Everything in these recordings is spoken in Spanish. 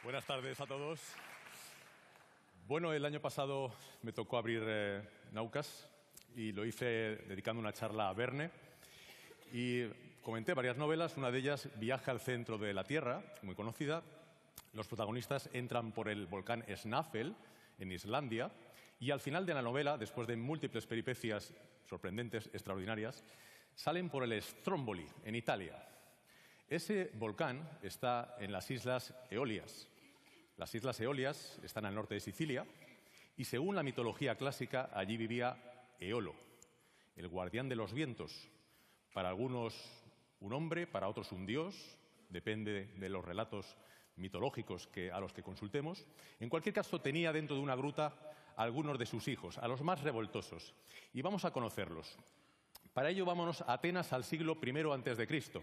Buenas tardes a todos. Bueno, el año pasado me tocó abrir Naucas y lo hice dedicando una charla a Verne y comenté varias novelas. Una de ellas, Viaje al centro de la Tierra, muy conocida. Los protagonistas entran por el volcán Snæfell, en Islandia, y al final de la novela, después de múltiples peripecias sorprendentes, extraordinarias, salen por el Stromboli, en Italia. Ese volcán está en las Islas Eolias. Las Islas Eolias están al norte de Sicilia y, según la mitología clásica, allí vivía Eolo, el guardián de los vientos. Para algunos un hombre, para otros un dios, depende de los relatos mitológicos a los que consultemos. En cualquier caso, tenía dentro de una gruta a algunos de sus hijos, a los más revoltosos, y vamos a conocerlos. Para ello, vámonos a Atenas al siglo I a.C.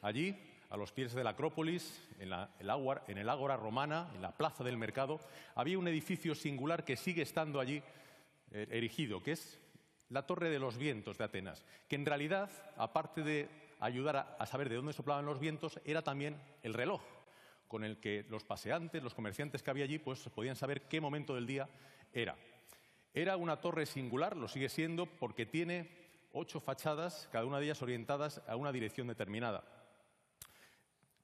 Allí, a los pies de la Acrópolis, en el Ágora romana, en la plaza del mercado, había un edificio singular que sigue estando allí erigido, que es la Torre de los Vientos de Atenas, que en realidad, aparte de ayudar a saber de dónde soplaban los vientos, era también el reloj con el que los paseantes, los comerciantes que había allí, pues podían saber qué momento del día era. Era una torre singular, lo sigue siendo, porque tiene 8 fachadas, cada una de ellas orientadas a una dirección determinada.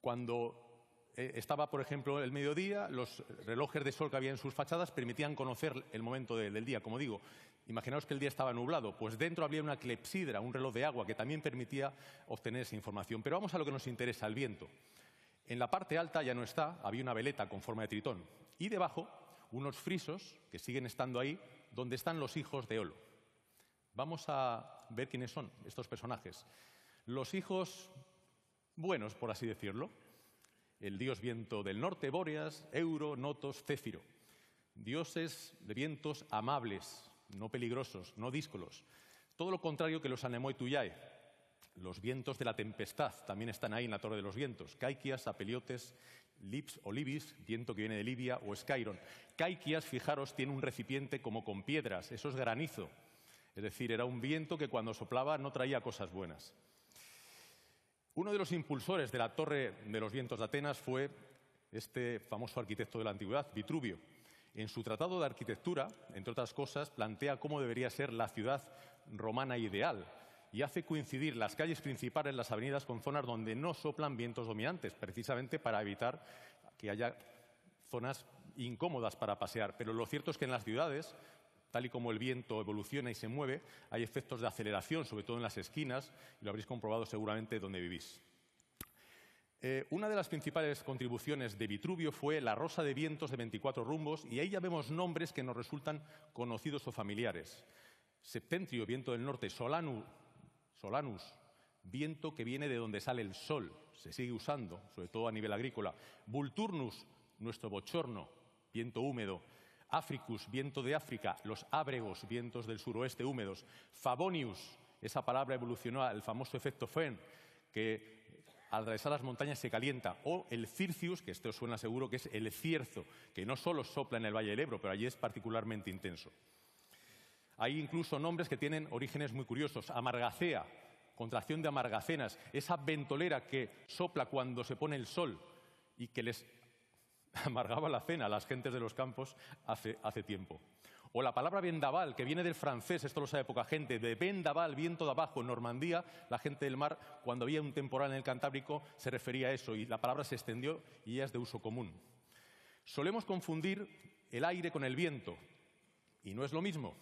Cuando estaba, por ejemplo, el mediodía, los relojes de sol que había en sus fachadas permitían conocer el momento del día. Como digo, imaginaos que el día estaba nublado, pues dentro había una clepsidra, un reloj de agua, que también permitía obtener esa información. Pero vamos a lo que nos interesa, el viento. En la parte alta ya no está, había una veleta con forma de tritón. Y debajo, unos frisos que siguen estando ahí, donde están los hijos de Eolo. Vamos a ver quiénes son estos personajes. Los hijos buenos, por así decirlo. El dios viento del norte, Bóreas, Euro, Notos, Céfiro. Dioses de vientos amables, no peligrosos, no díscolos. Todo lo contrario que los Anemoi Tuiae. Los vientos de la tempestad también están ahí en la Torre de los Vientos. Kaikias, Apeliotes, Lips o Libis, viento que viene de Libia, o Escairon. Kaikias, fijaros, tiene un recipiente como con piedras, eso es granizo. Es decir, era un viento que cuando soplaba no traía cosas buenas. Uno de los impulsores de la Torre de los Vientos de Atenas fue este famoso arquitecto de la antigüedad, Vitruvio. En su tratado de arquitectura, entre otras cosas, plantea cómo debería ser la ciudad romana ideal y hace coincidir las calles principales, las avenidas, con zonas donde no soplan vientos dominantes, precisamente para evitar que haya zonas incómodas para pasear. Pero lo cierto es que en las ciudades, tal y como el viento evoluciona y se mueve, hay efectos de aceleración, sobre todo en las esquinas, y lo habréis comprobado seguramente donde vivís. Una de las principales contribuciones de Vitruvio fue la Rosa de Vientos de 24 rumbos, y ahí ya vemos nombres que nos resultan conocidos o familiares. Septentrio, viento del norte; Solanus, viento que viene de donde sale el sol, se sigue usando, sobre todo a nivel agrícola. Vulturnus, nuestro bochorno, viento húmedo. Africus, viento de África; los ábregos, vientos del suroeste húmedos. Favonius, esa palabra evolucionó al famoso efecto Föhn, que al atravesar las montañas se calienta. O el Circius, que esto os suena seguro, que es el cierzo, que no solo sopla en el Valle del Ebro, pero allí es particularmente intenso. Hay incluso nombres que tienen orígenes muy curiosos. Amargacea, contracción de amargacenas, esa ventolera que sopla cuando se pone el sol y que les amargaba la cena a las gentes de los campos hace tiempo. O la palabra vendaval, que viene del francés, esto lo sabe poca gente, de vendaval, viento de abajo. En Normandía, la gente del mar, cuando había un temporal en el Cantábrico, se refería a eso, y la palabra se extendió y ya es de uso común. Solemos confundir el aire con el viento, y no es lo mismo.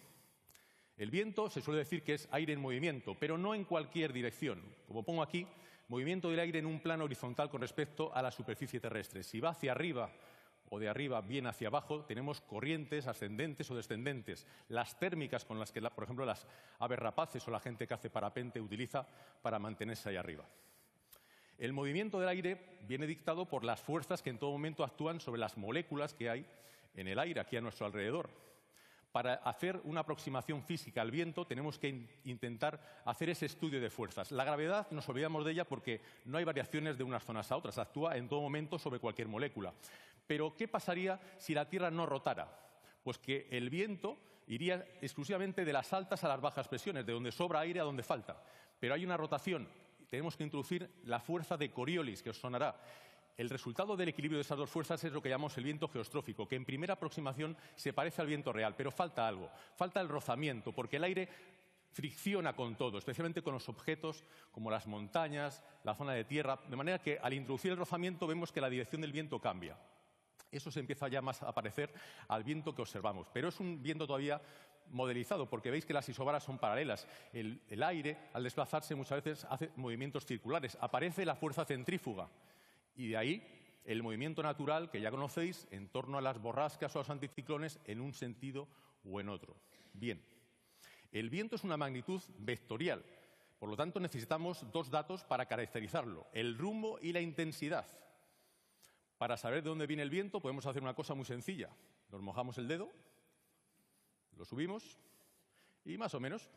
El viento se suele decir que es aire en movimiento, pero no en cualquier dirección. Como pongo aquí, movimiento del aire en un plano horizontal con respecto a la superficie terrestre. Si va hacia arriba o de arriba bien hacia abajo, tenemos corrientes ascendentes o descendentes. Las térmicas con las que, por ejemplo, las aves rapaces o la gente que hace parapente utiliza para mantenerse ahí arriba. El movimiento del aire viene dictado por las fuerzas que en todo momento actúan sobre las moléculas que hay en el aire, aquí a nuestro alrededor. Para hacer una aproximación física al viento tenemos que intentar hacer ese estudio de fuerzas. La gravedad nos olvidamos de ella porque no hay variaciones de unas zonas a otras, actúa en todo momento sobre cualquier molécula. Pero ¿qué pasaría si la Tierra no rotara? Pues que el viento iría exclusivamente de las altas a las bajas presiones, de donde sobra aire a donde falta. Pero hay una rotación, tenemos que introducir la fuerza de Coriolis, que os sonará. El resultado del equilibrio de esas dos fuerzas es lo que llamamos el viento geostrófico, que en primera aproximación se parece al viento real, pero falta algo, falta el rozamiento, porque el aire fricciona con todo, especialmente con los objetos como las montañas, la zona de tierra, de manera que al introducir el rozamiento vemos que la dirección del viento cambia. Eso se empieza ya más a parecer al viento que observamos, pero es un viento todavía modelizado, porque veis que las isobaras son paralelas. El aire, al desplazarse, muchas veces hace movimientos circulares. Aparece la fuerza centrífuga y de ahí el movimiento natural que ya conocéis en torno a las borrascas o a los anticiclones en un sentido o en otro. Bien, el viento es una magnitud vectorial, por lo tanto necesitamos dos datos para caracterizarlo, el rumbo y la intensidad. Para saber de dónde viene el viento podemos hacer una cosa muy sencilla. Nos mojamos el dedo, lo subimos y más o menos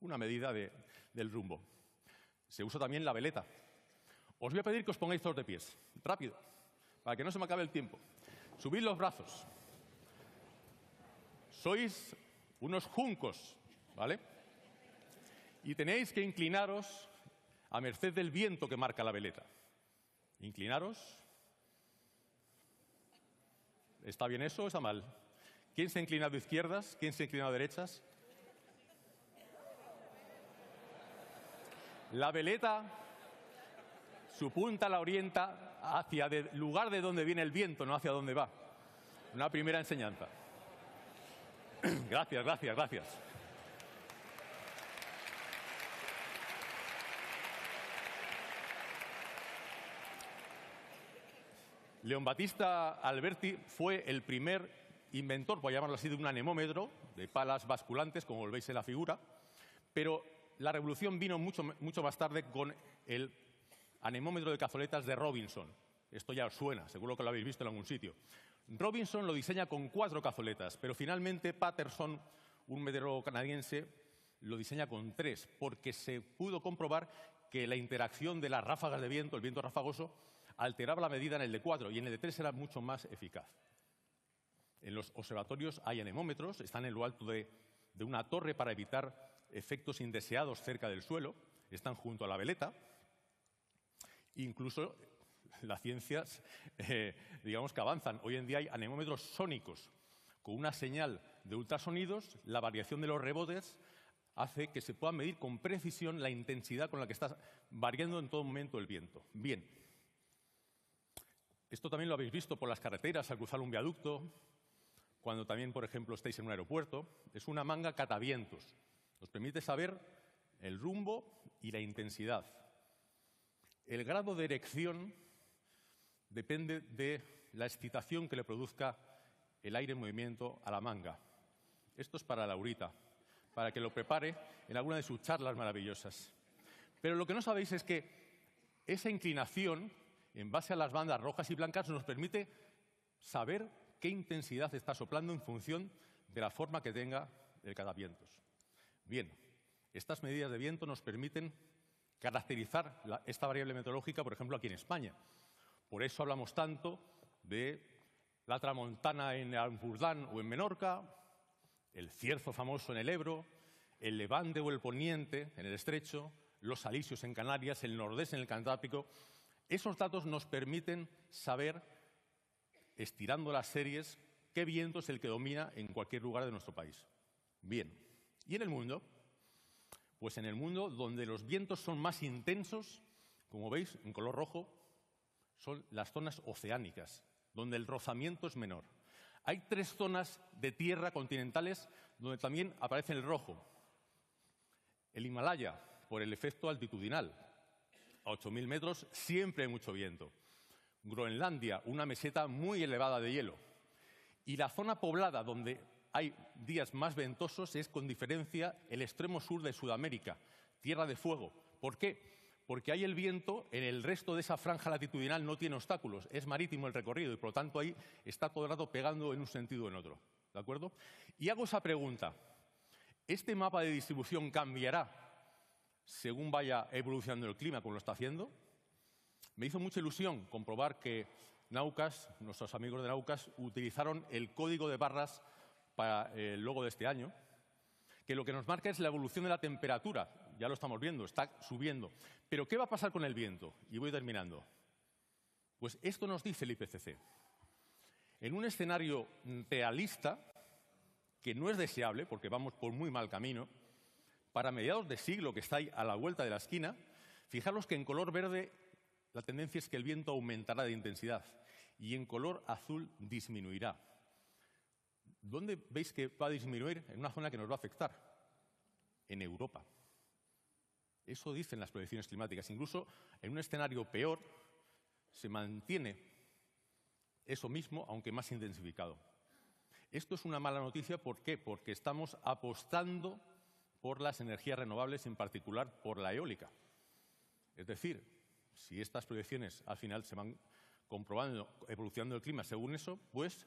una medida del rumbo. Se usa también la veleta. Os voy a pedir que os pongáis todos de pies, rápido, para que no se me acabe el tiempo. Subid los brazos. Sois unos juncos, ¿vale? Y tenéis que inclinaros a merced del viento que marca la veleta. Inclinaros. ¿Está bien eso o está mal? ¿Quién se ha inclinado a izquierdas? ¿Quién se ha inclinado a derechas? La veleta, su punta la orienta hacia el lugar de donde viene el viento, no hacia donde va. Una primera enseñanza. Gracias, gracias, gracias. Leon Battista Alberti fue el primer inventor, por llamarlo así, de un anemómetro, de palas basculantes, como veis en la figura, pero la revolución vino mucho más tarde con el anemómetro de cazoletas de Robinson. Esto ya os suena, seguro que lo habéis visto en algún sitio. Robinson lo diseña con 4 cazoletas, pero finalmente Patterson, un meteorólogo canadiense, lo diseña con 3, porque se pudo comprobar que la interacción de las ráfagas de viento, el viento rafagoso, alteraba la medida en el de 4 y en el de 3 era mucho más eficaz. En los observatorios hay anemómetros, están en lo alto de una torre para evitar efectos indeseados cerca del suelo, están junto a la veleta. Incluso las ciencias, digamos que avanzan. Hoy en día hay anemómetros sónicos. Con una señal de ultrasonidos, la variación de los rebotes hace que se pueda medir con precisión la intensidad con la que está variando en todo momento el viento. Bien. Esto también lo habéis visto por las carreteras al cruzar un viaducto, cuando también, por ejemplo, estáis en un aeropuerto. Es una manga catavientos. Nos permite saber el rumbo y la intensidad. El grado de erección depende de la excitación que le produzca el aire en movimiento a la manga. Esto es para Laurita, para que lo prepare en alguna de sus charlas maravillosas. Pero lo que no sabéis es que esa inclinación, en base a las bandas rojas y blancas, nos permite saber qué intensidad está soplando en función de la forma que tenga el catavientos. Bien, estas medidas de viento nos permiten caracterizar esta variable meteorológica, por ejemplo, aquí en España. Por eso hablamos tanto de la tramontana en Ampurdán o en Menorca, el cierzo famoso en el Ebro, el levante o el poniente en el Estrecho, los alisios en Canarias, el nordeste en el Cantábrico. Esos datos nos permiten saber, estirando las series, qué viento es el que domina en cualquier lugar de nuestro país. Bien, ¿y en el mundo? Pues en el mundo donde los vientos son más intensos, como veis en color rojo, son las zonas oceánicas, donde el rozamiento es menor. Hay 3 zonas de tierra continentales donde también aparece el rojo. El Himalaya, por el efecto altitudinal. A 8.000 metros siempre hay mucho viento. Groenlandia, una meseta muy elevada de hielo. Y la zona poblada donde hay días más ventosos es, con diferencia, el extremo sur de Sudamérica, Tierra de Fuego. ¿Por qué? Porque ahí el viento, en el resto de esa franja latitudinal, no tiene obstáculos, es marítimo el recorrido y, por lo tanto, ahí está todo el rato pegando en un sentido o en otro. ¿De acuerdo? Y hago esa pregunta. ¿Este mapa de distribución cambiará según vaya evolucionando el clima, como lo está haciendo? Me hizo mucha ilusión comprobar que Naucas, nuestros amigos de Naucas, utilizaron el código de barras para el logo de este año, que lo que nos marca es la evolución de la temperatura. Ya lo estamos viendo, está subiendo. Pero ¿qué va a pasar con el viento? Y voy terminando. Pues esto nos dice el IPCC. En un escenario realista, que no es deseable, porque vamos por muy mal camino, para mediados de siglo, que está ahí a la vuelta de la esquina, fijaros que en color verde la tendencia es que el viento aumentará de intensidad y en color azul disminuirá. ¿Dónde veis que va a disminuir? En una zona que nos va a afectar, en Europa. Eso dicen las predicciones climáticas. Incluso en un escenario peor se mantiene eso mismo, aunque más intensificado. Esto es una mala noticia, ¿por qué? Porque estamos apostando por las energías renovables, en particular por la eólica. Es decir, si estas proyecciones al final se van comprobando, evolucionando el clima según eso, pues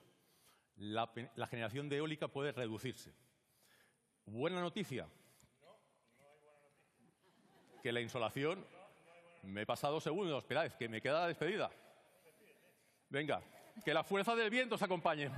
la generación de eólica puede reducirse. ¿Buena noticia? Que la insolación... Me he pasado segundos, esperad, que me queda la despedida. Venga, que la fuerza del viento os acompañe.